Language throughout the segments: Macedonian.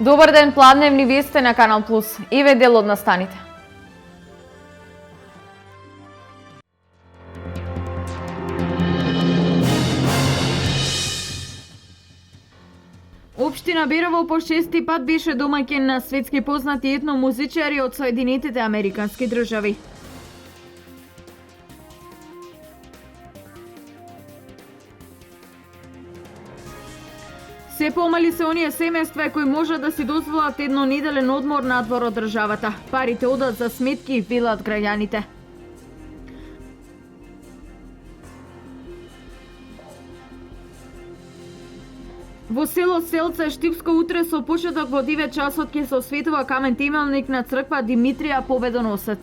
Добар ден, пладневни вести на Канал Плюс. Еве дел од настаните. Општина Берово по шести пат беше домаќин на светски познати етномузичари од Соединетите Американски држави. Се помали се оние семејства кои можат да си дозволат еднонеделен одмор надвор од државата. Парите одат за сметки, велат граѓаните. Во село Селце, Штипско, утре со почеток во 9 часот ќе се осветува камен темелник на црква Димитрија Победоносец.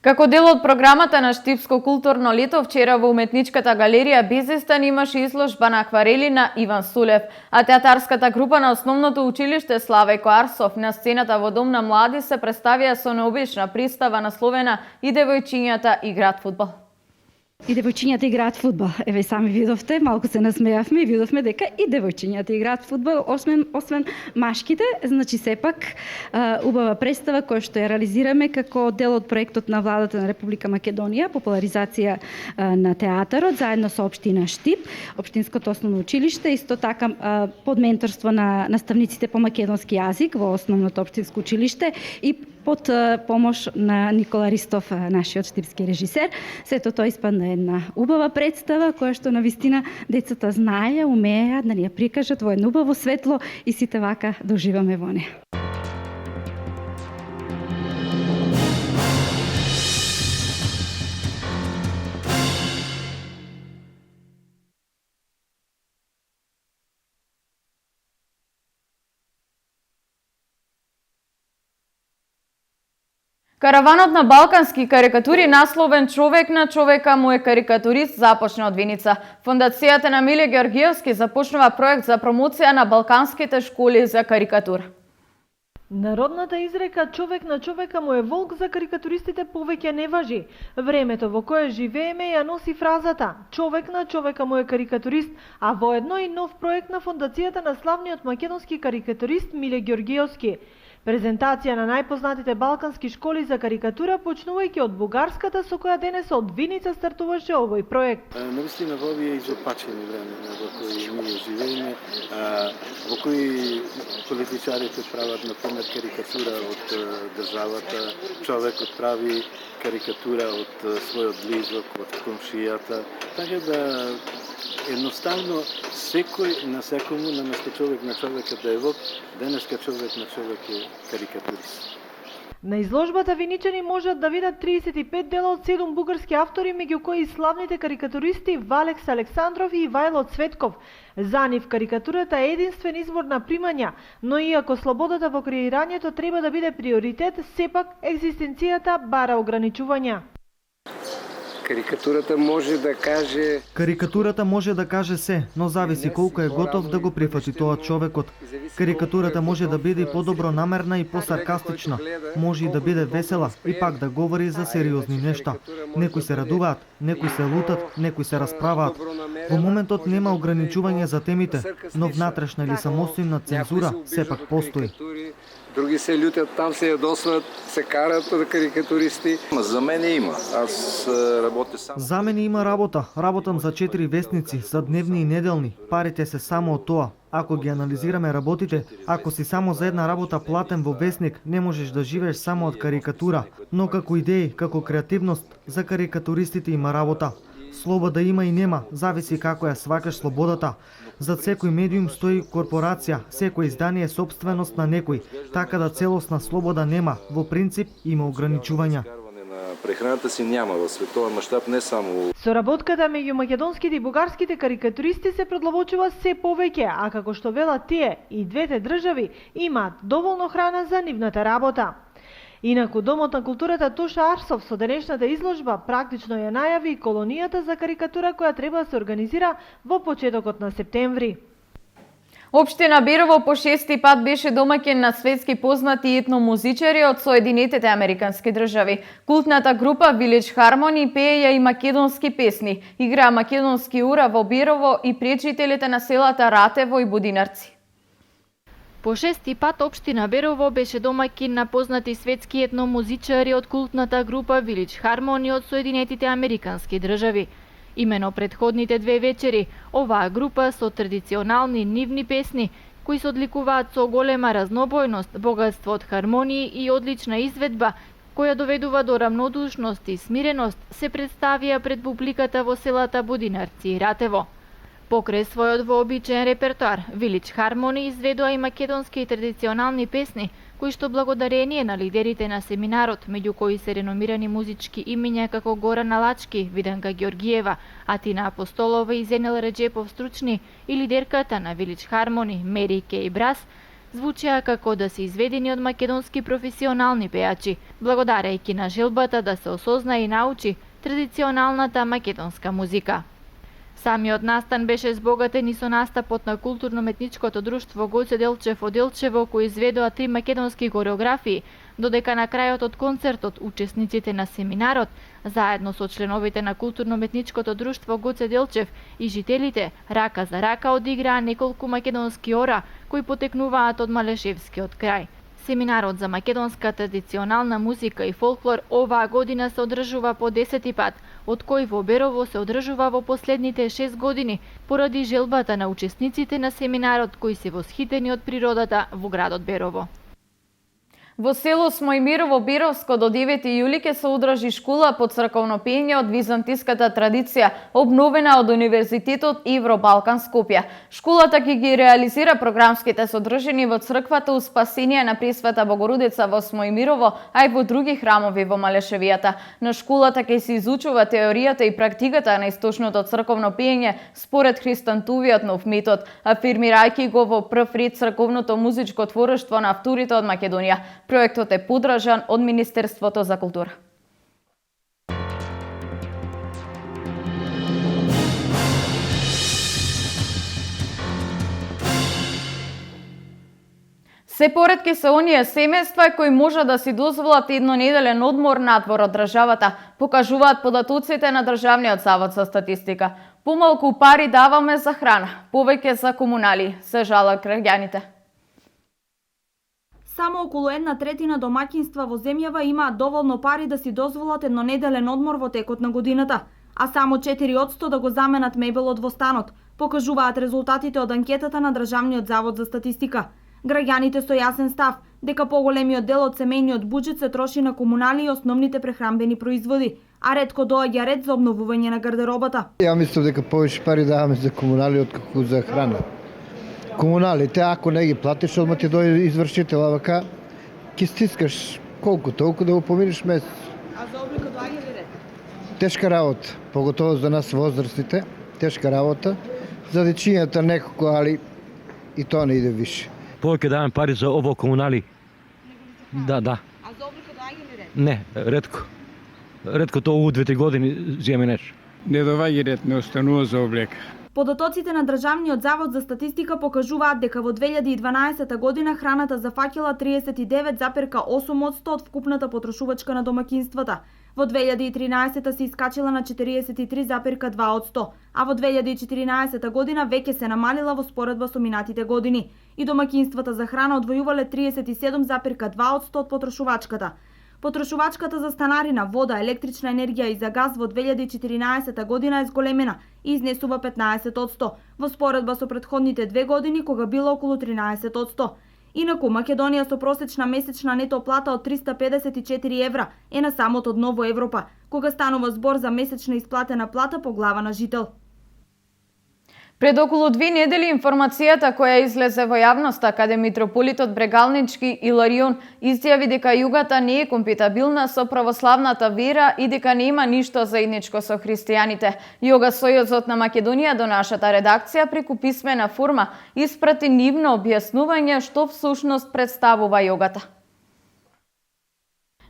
Како дел од програмата на Штипско културно лето, вчера во уметничката галерија Безестан имаше изложба на акварели на Иван Сулев, а театарската група на основното училиште Славејко Арсов на сцената во Дом на млади се представија со необична представа насловена "И девојчињата играат фудбал". И девојчињата играат фудбал. Еве сами видовте, малку се насмеавме и видовме дека и девојчињата играат фудбал, освен машките. Значи сепак убава представа која што ја реализираме како дел од проектот на владата на Република Македонија, популаризација на театарот заедно со општина Штип, општинското основно училиште, исто така под менторство на наставниците по македонски јазик во основното општинско училиште и под помош на Никола Ристов, нашиот штипски режисер. Сето тоа испадна една убава представа која што навистина децата знаеја, умееа да ни ја прикажат во едно убаво светло и сите вака да уживаме во неа. Караванот на балкански карикатури насловен "Човек на човека му е карикатурист" започна од Виница. Фондацијата на Миле Георгиевски започнува проект за промоција на балканските школи за карикатура. Народната изрека "Човек на човека му е волк" за карикатуристите повеќе не важи. Времето во кое живееме ја носи фразата "Човек на човека му е карикатурист", а воедно и нов проект на фондацијата на славниот македонски карикатурист Миле Георгиевски. Презентација на најпознатите балкански школи за карикатура, почнувајќи од бугарската со која денес од Виница стартуваше овој проект. Навистина во овие изопачени времена во кои ние живееме, во кои политичарите прават на пример карикатура од државата, човекот прави карикатура од својот близок, од комшијата, така да едноставно секој на секому, наместо човек на човекот да е волк, денеска човек на човек е карикатурист. На изложбата виничани можат да видат 35 дела од 7 бугарски автори, меѓу кои славните карикатуристи Валекс Александров и Ивајло Цветков. За нив карикатурата е единствен извор на примања, но иако слободата во креирањето треба да биде приоритет, сепак екзистенцијата бара ограничувања. Карикатурата може да каже се, но зависи колку е готов да го прифати тоа човекот. Карикатурата може да биде подобро намерна и посаркастична, може и да биде весела и пак да говори за сериозни нешта. Некои се радуваат, некои се лутат, некои се расправаат. Во моментот нема ограничување за темите, но внатрешна или самостојна цензура сепак постои. Други се лютят, там се ядосват, се карат од карикатуристи. За мене има. Аз работя сам. За мене има работа. Работам за 4 вестници, за дневни и неделни. Парите се само од тоа. Ако ги анализираме работите, ако си само за една работа платен во вестник, не можеш да живееш само од карикатура. Но како идеи, како креативност, за карикатуристите има работа. Слобода има и нема, зависи како ја свакаш слободата. Зад секој медиум стои корпорација, секој издание е собственост на некој, така да целосна слобода нема, во принцип има ограничувања. Прехраната си няма во световен маштаб, не само. Соработката меѓу македонските и бугарските карикатуристи се предловочува се повеќе, а како што велат тие, и двете држави имаат доволно храна за нивната работа. Инаку Домот на културата Тоша Арсов со денешната изложба практично ја најави колонијата за карикатура која треба да се организира во почетокот на септември. Општина Берово по 6-ти пат беше домаќин на светски познати етномузичари од Соединетите Американски држави. Култната група Village Harmony пееја и македонски песни, играа македонски ура во Берово и пречителите на селата Ратево и Будинарци. По 6-ти пат општина Берово беше домаќин на познати светски етномузичари од култната група Village Harmony од Соединетите Американски држави. Имено предходните две вечери, оваа група со традиционални нивни песни, кои се одликуваат со голема разнобојност, богатство од хармонии и одлична изведба, која доведува до рамнодушност и смиреност, се представија пред публиката во селата Будинарци и Ратево. Покрај својот вообичаен репертоар, Village Harmony изведува и македонски и традиционални песни, кои што благодарение на лидерите на семинарот, меѓу кои се реномирани музички имиња како Горана Лачки, Виданка Георгиева, Атина Апостолова и Зенел Реджепов стручни и лидерката на Village Harmony, Мери Кей Брас, звучеа како да се изведени од македонски професионални пејачи, благодарејќи на желбата да се осозна и научи традиционалната македонска музика. Самиот настан беше збогатен и со настапот на културно-метничкото друштво Гоце Делчев од Делчево, кои изведоа 3 македонски хореографии, додека на крајот од концертот учесниците на семинарот, заедно со членовите на културно-метничкото друштво Гоце Делчев и жителите, рака за рака одиграа неколку македонски ора, кои потекнуваат од Малешевскиот крај. Семинарот за македонска традиционална музика и фолклор оваа година се одржува по 10-ти пат, од кој во Берово се одржува во последните 6 години, поради желбата на учесниците на семинарот кои се восхитени од природата во градот Берово. Во село Смојмирово Беровско до 9 јули ќе се одржи школа по црковно пење од византиската традиција, обновена од Универзитетот Евро-Балкан Скопје. Школата ќе ги реализира програмските содржини во црквата Успасение на Пресвета Богородица во Смојмирово, а и во други храмови во Малешевијата. На школата ќе се изучува теоријата и практиката на источното црковно пење според Христантувиот нов метод, афирмирајќи го во прв ред црковното музичко творештво на авторите од Македонија. Проектот е поддржан од Министерството за култура. Се поретки се оние семејства кои може да си дозволат еднонеделен одмор надвор од државата, покажуваат податоците на Државниот завод за статистика. Помалку пари даваме за храна, повеќе за комунали, се жалат граѓаните. Само околу 1/3 домаќинства во земјава имаат доволно пари да си дозволат еднонеделен одмор во текот на годината, а само 4% да го заменат мебелот во станот, покажуваат резултатите од анкетата на Државниот завод за статистика. Граѓаните со јасен став дека поголемиот дел од семејниот буџет се троши на комунали и основните прехранбени производи, а ретко доаѓа ред за обновување на гардеробата. Ја мислам дека повеќе пари даваме за комунали отколку за храна. Комуналите, ако не ги платиш, одма ти дојде извршител, а вака ќе стискаш колку толку да го поминиш месец. А за облика доаѓа ли ред? Тешка работа, поготово за нас возрастните, тешка работа. За дечињата некако, али и тоа не иде више. Повеќе даваме пари за ово комунали. Да. А за облика доаѓа ли ред? Не, ретко. Ретко тоа у 2 години земе нешто. Не доаѓа ред, не останува за облека. Податоците на Државниот завод за статистика покажуваат дека во 2012 година храната зафаќала 39,8% од вкупната потрошувачка на домаќинствата. Во 2013 се искачила на 43,2%, а во 2014 година веќе се намалила во споредба со минатите години. И домаќинствата за храна одвојувале 37,2% од потрошувачката. Потрошувачката за станарина, вода, електрична енергија и за газ во 2014 година е зголемена и изнесува 15%, во споредба со претходните 2 години кога била околу 13%. Инаку, Македонија со просечна месечна нето плата од 354 евра е на самото дно во Европа, кога станува збор за месечна исплатена плата по глава на жител. Пред околу 2 недели информацијата која излезе во јавноста каде митрополитот Брегалнички Иларион изјави дека југата не е компатибилна со православната вера и дека нема ништо заедничко со христијаните. Јога Сојузот на Македонија до нашата редакција преку писмена форма испрати нивно објаснување што всушност представува јогата.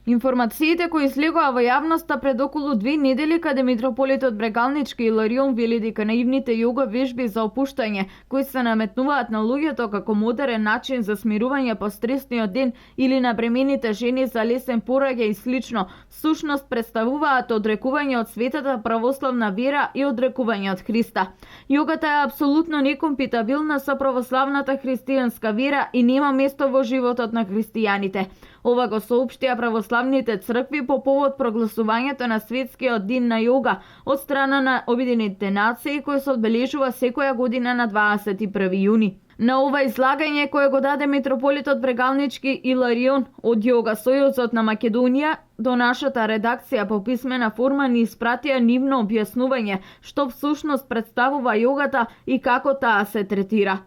Информациите кои излегоа во јавноста пред околу 2 недели каде митрополитот Брегалнички Иларион вели дека наивните јога вежби за опуштање кои се наметнуваат на луѓето како модерен начин за смирување по стресниот ден или на бремените жени за лесен пораѓај и слично, всушност представуваат одрекување од светата православна вера и одрекување од Христа. Јогата е апсолутно некомпатибилна со православната христијанска вера и нема место во животот на христијаните. Ова го соопштија православните цркви по повод прогласувањето на светскиот ден на јога од страна на Обединетите нации кој се одбележува секоја година на 21 јуни. На ова излагање кое го даде митрополитот Брегалнички Иларион од Јога Сојузот на Македонија до нашата редакција по писмена форма ни испратија нивно објаснување што всушност представува јогата и како таа се третира.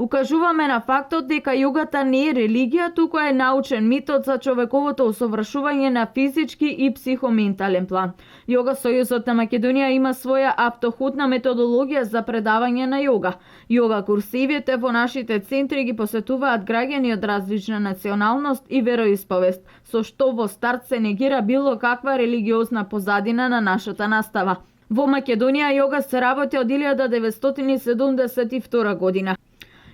Укажуваме на фактот дека јогата не е религија, туку е научен метод за човековото усовршување на физички и психоментален план. Јога Сојузот на Македонија има своја автохтона методологија за предавање на јога. Јога курсивите во нашите центри ги посетуваат граѓани од различна националност и вероисповест, со што во старт се негира било каква религиозна позадина на нашата настава. Во Македонија јога се работи од 1972 година.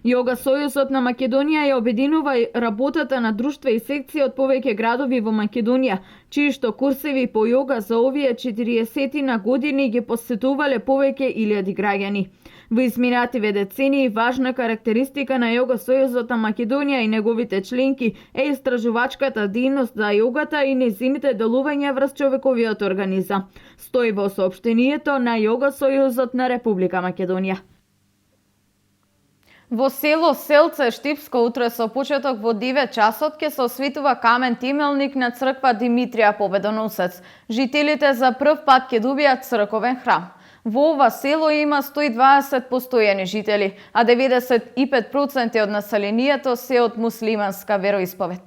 Јога Сојузот на Македонија ја обединува работата на друштва и секции од повеќе градови во Македонија, чии што курсеви по јога за овие 40 на години ги посетувале повеќе илјади граѓани. Во изминативе децении важна карактеристика на Јога Сојузот на Македонија и неговите членки е истражувачката дејност за јогата и нејзините делувања врз човековиот организам. Стои во соопштението на Јога Сојузот на Република Македонија. Во село Селце, Штипско, утре со почеток во 9 часот ќе се осветува камен темелник на црква Димитрија Победоносец. Жителите за прв пат ќе добијат црковен храм. Во ова село има 120 постојани жители, а 95% од населението се од муслиманска вероисповед.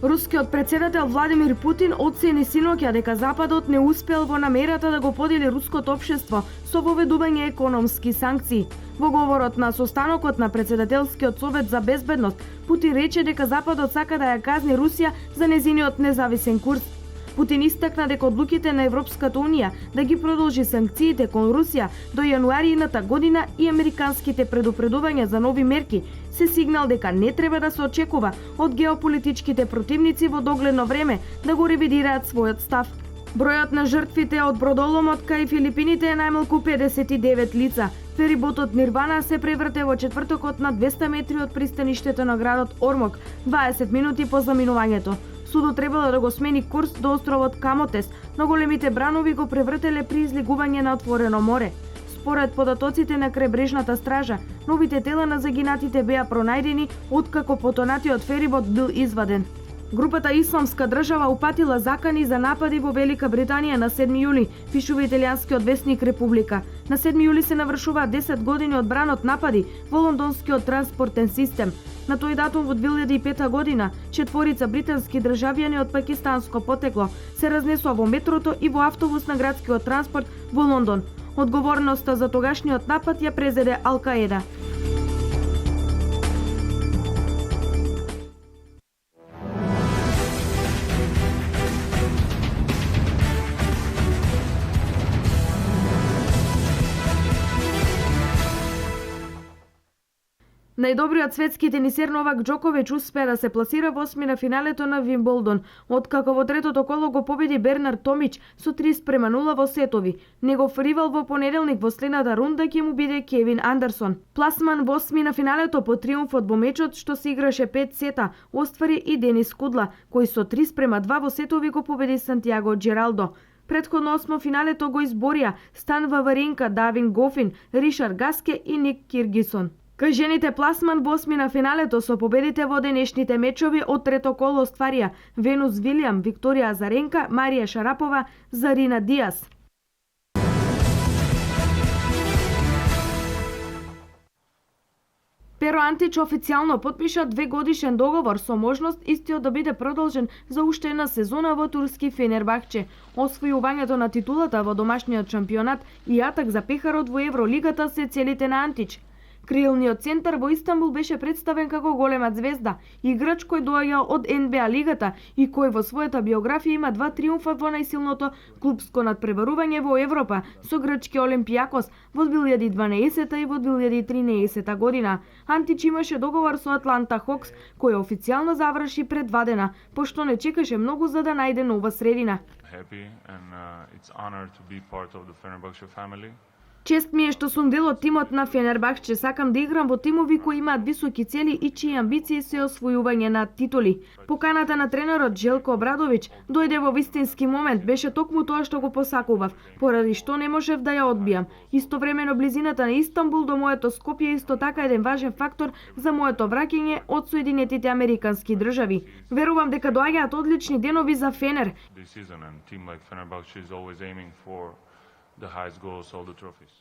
Рускиот председател Владимир Путин оцени синоќа дека Западот не успел во намерата да го подели руското општество со воведување економски санкции. Во говорот на состанокот на председателскиот совет за безбедност, Путин рече дека Западот сака да ја казни Русија за незиниот независен курс. Путин истакна дека одлуките на Европската унија да ги продолжи санкциите кон Русија до јануари едната година и американските предупредувања за нови мерки се сигнал дека не треба да се очекува од геополитичките противници во догледно време да го ревидираат својот став. Бројот на жртвите од бродоломот кај Филипините е најмалку 59 лица. Фериботот Нирвана се преврте во четвртокот на 200 метри од пристаништето на градот Ормок, 20 минути по заминувањето. Судот требало да го смени курс до островот Камотес, но големите бранови го превртеле при излегување на отворено море. Според податоците на крајбрежната стража, новите тела на загинатите беа пронајдени откако потонатиот ферибот бил изваден. Групата Исламска држава упатила закани за напади во Велика Британија на 7 јули, пишува италијанскиот весник Република. На 7 јули се навршуваат 10 години од бранот напади во лондонскиот транспортен систем. На тој датум во 2005 година, четворица британски државјани од пакистанско потекло се разнесува во метрото и во автобус на градскиот транспорт во Лондон. Одговорноста за тогашниот напад ја презеде Ал-Каеда. Најдобриот светски тенисер Новак Џоковиќ успеа да се пласира во осмина финалето на Вимболдон, откако во третото коло го победи Бернар Томич со 3:0 во сетови. Негов ривал во понеделник во следната рунда ќе му биде Кевин Андерсон. Пласман во осмина финалето по триумфот во мечот што се играше 5 сета, оствари и Денис Кудла, кој со 3:2 во сетови го победи Сантјаго Джералдо. Предходно осмо финалето го изборија Стан Ваваринка, Давин Гофин, Ришар Гаске и Ник Киргисон. Кај жените пласман во осмина финалето со победите во денешните мечови од трето коло остварија Венус Вилијам, Викторија Азаренка, Марија Шарапова, Зарина Диас. Pero Антич официјално потпиша 2-годишен договор со можност истиот да биде продолжен за уште една сезона во турски Фенербахче. Освојувањето на титулата во домашниот шампионат и атак за пехарот во Евролигата се целите на Антич. Крилниот центар во Истанбул беше представен како голема звезда, играч кој доаѓа од НБА лигата и кој во својата биографија има 2 триумфа во најсилното клубско надпреварување во Европа со грчки Олимпијакос во 2012 и во 2013 година. Антич имаше договор со Атланта Хокс, кој официјално заврши пред 2 дена, пошто не чекаше многу за да најде нова средина. Чест ми е што сум дел од тимот на Фенербахче. Сакам да играм во тимови кои имаат високи цели и чии амбиции се освојување на титули. Поканата на тренерот Желко Обрадовиќ дојде во вистински момент. Беше токму тоа што го посакував, поради што не можев да ја одбијам. Истовремено близината на Истанбул до моето Скопје исто така еден важен фактор за моето враќање од Соединетите Американски држави. Верувам дека доаѓаат одлични денови за Фенер. The highest goals, all the trophies.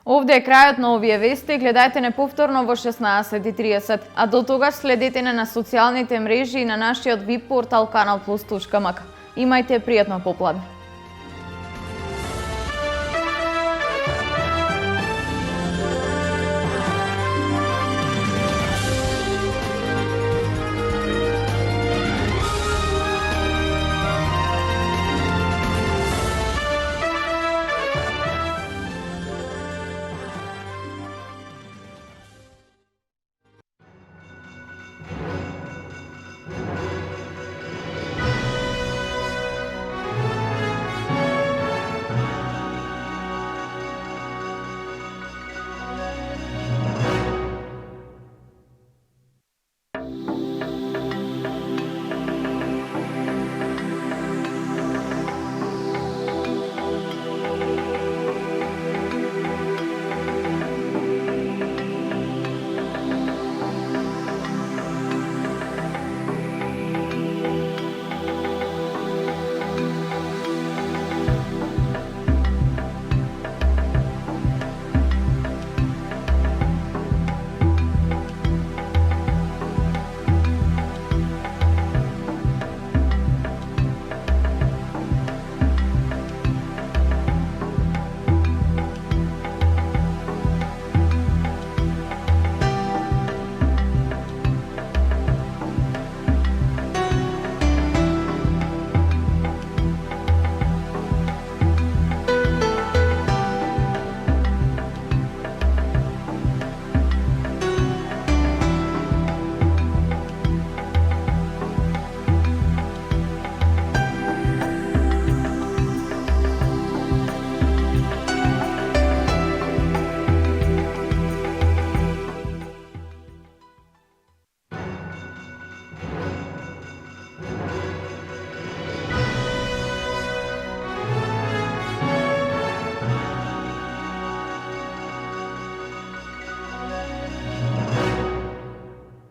Овде е крајот на овие вести. Гледајте не повторно во 16:30, а до тогаш следете на социјалните мрежи и на нашиот веб портал kanalplus.mk. Имајте пријатно попладне.